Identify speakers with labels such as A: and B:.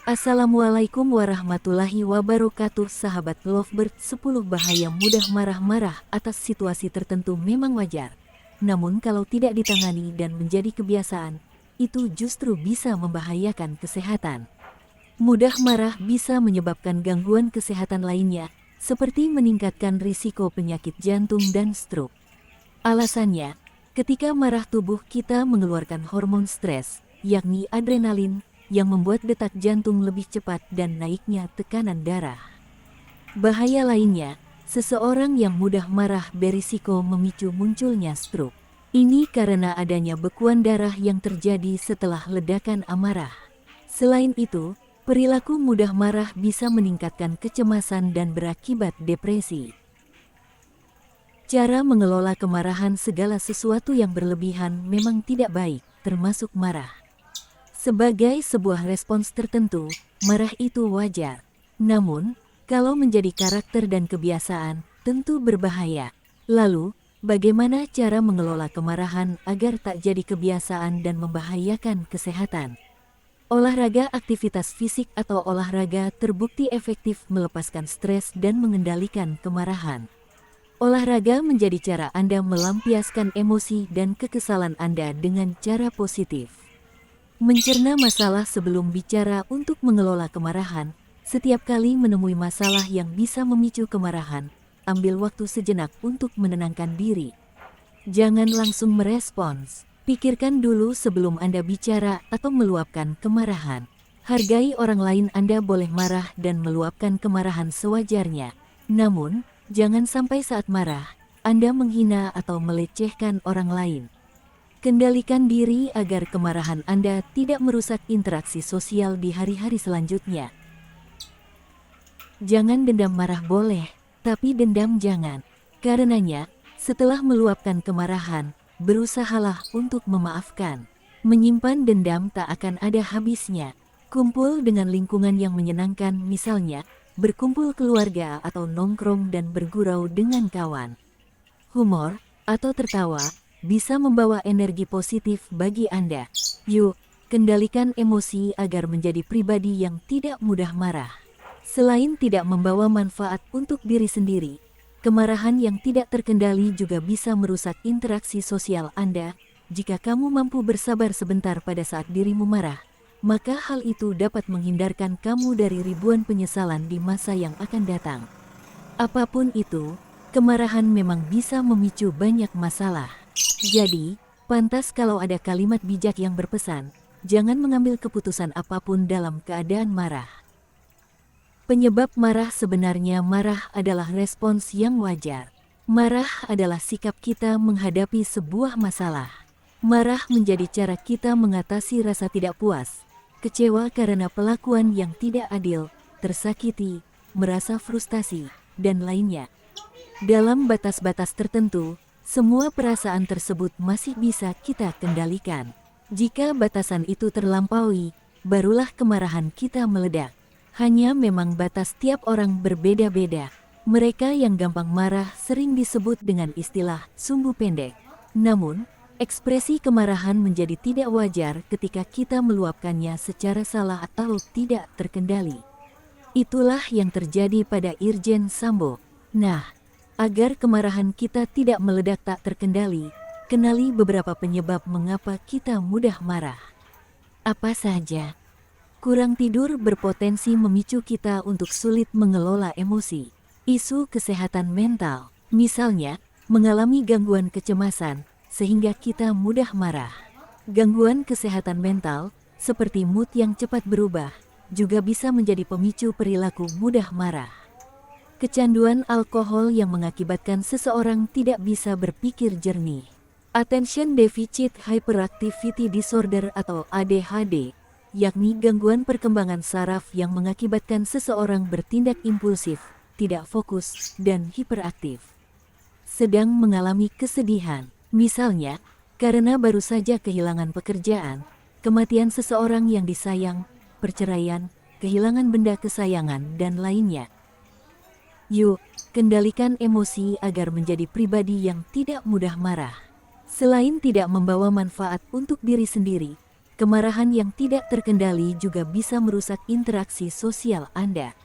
A: Assalamualaikum warahmatullahi wabarakatuh. Sahabat Lovebird, 10 bahaya mudah marah-marah atas situasi tertentu memang wajar. Namun kalau tidak ditangani dan menjadi kebiasaan, itu justru bisa membahayakan kesehatan. Mudah marah bisa menyebabkan gangguan kesehatan lainnya, seperti meningkatkan risiko penyakit jantung dan stroke. Alasannya, ketika marah tubuh kita mengeluarkan hormon stres, yakni adrenalin, yang membuat detak jantung lebih cepat dan naiknya tekanan darah. Bahaya lainnya, seseorang yang mudah marah berisiko memicu munculnya stroke. Ini karena adanya bekuan darah yang terjadi setelah ledakan amarah. Selain itu, perilaku mudah marah bisa meningkatkan kecemasan dan berakibat depresi. Cara mengelola kemarahan, segala sesuatu yang berlebihan memang tidak baik, termasuk marah. Sebagai sebuah respons tertentu, marah itu wajar. Namun, kalau menjadi karakter dan kebiasaan, tentu berbahaya. Lalu, bagaimana cara mengelola kemarahan agar tak jadi kebiasaan dan membahayakan kesehatan? Olahraga, aktivitas fisik atau olahraga terbukti efektif melepaskan stres dan mengendalikan kemarahan. Olahraga menjadi cara Anda melampiaskan emosi dan kekesalan Anda dengan cara positif. Mencerna masalah sebelum bicara. Untuk mengelola kemarahan, setiap kali menemui masalah yang bisa memicu kemarahan, ambil waktu sejenak untuk menenangkan diri. Jangan langsung merespons. Pikirkan dulu sebelum Anda bicara atau meluapkan kemarahan. Hargai orang lain. Anda boleh marah dan meluapkan kemarahan sewajarnya. Namun, jangan sampai saat marah, Anda menghina atau melecehkan orang lain. Kendalikan diri agar kemarahan Anda tidak merusak interaksi sosial di hari-hari selanjutnya. Jangan dendam. Marah boleh, tapi dendam jangan. Karenanya, setelah meluapkan kemarahan, berusahalah untuk memaafkan. Menyimpan dendam tak akan ada habisnya. Kumpul dengan lingkungan yang menyenangkan, misalnya berkumpul keluarga atau nongkrong dan bergurau dengan kawan. Humor atau tertawa bisa membawa energi positif bagi Anda. Yuk, kendalikan emosi agar menjadi pribadi yang tidak mudah marah. Selain tidak membawa manfaat untuk diri sendiri, kemarahan yang tidak terkendali juga bisa merusak interaksi sosial Anda. Jika kamu mampu bersabar sebentar pada saat dirimu marah, maka hal itu dapat menghindarkan kamu dari ribuan penyesalan di masa yang akan datang. Apapun itu, kemarahan memang bisa memicu banyak masalah. Jadi, pantas kalau ada kalimat bijak yang berpesan, jangan mengambil keputusan apapun dalam keadaan marah. Penyebab marah. Sebenarnya marah adalah respons yang wajar. Marah adalah sikap kita menghadapi sebuah masalah. Marah menjadi cara kita mengatasi rasa tidak puas, kecewa karena perlakuan yang tidak adil, tersakiti, merasa frustasi, dan lainnya. Dalam batas-batas tertentu, semua perasaan tersebut masih bisa kita kendalikan. Jika batasan itu terlampaui, barulah kemarahan kita meledak. Hanya memang batas tiap orang berbeda-beda. Mereka yang gampang marah sering disebut dengan istilah sumbu pendek. Namun, ekspresi kemarahan menjadi tidak wajar ketika kita meluapkannya secara salah atau tidak terkendali. Itulah yang terjadi pada Irjen Sambo. Nah, agar kemarahan kita tidak meledak tak terkendali, kenali beberapa penyebab mengapa kita mudah marah. Apa saja? Kurang tidur berpotensi memicu kita untuk sulit mengelola emosi. Isu kesehatan mental, misalnya, mengalami gangguan kecemasan, sehingga kita mudah marah. Gangguan kesehatan mental, seperti mood yang cepat berubah, juga bisa menjadi pemicu perilaku mudah marah. Kecanduan alkohol yang mengakibatkan seseorang tidak bisa berpikir jernih. Attention Deficit Hyperactivity Disorder atau ADHD, yakni gangguan perkembangan saraf yang mengakibatkan seseorang bertindak impulsif, tidak fokus, dan hiperaktif. Sedang mengalami kesedihan, misalnya, karena baru saja kehilangan pekerjaan, kematian seseorang yang disayang, perceraian, kehilangan benda kesayangan, dan lainnya. Yuk, kendalikan emosi agar menjadi pribadi yang tidak mudah marah. Selain tidak membawa manfaat untuk diri sendiri, Kemarahan yang tidak terkendali juga bisa merusak interaksi sosial Anda.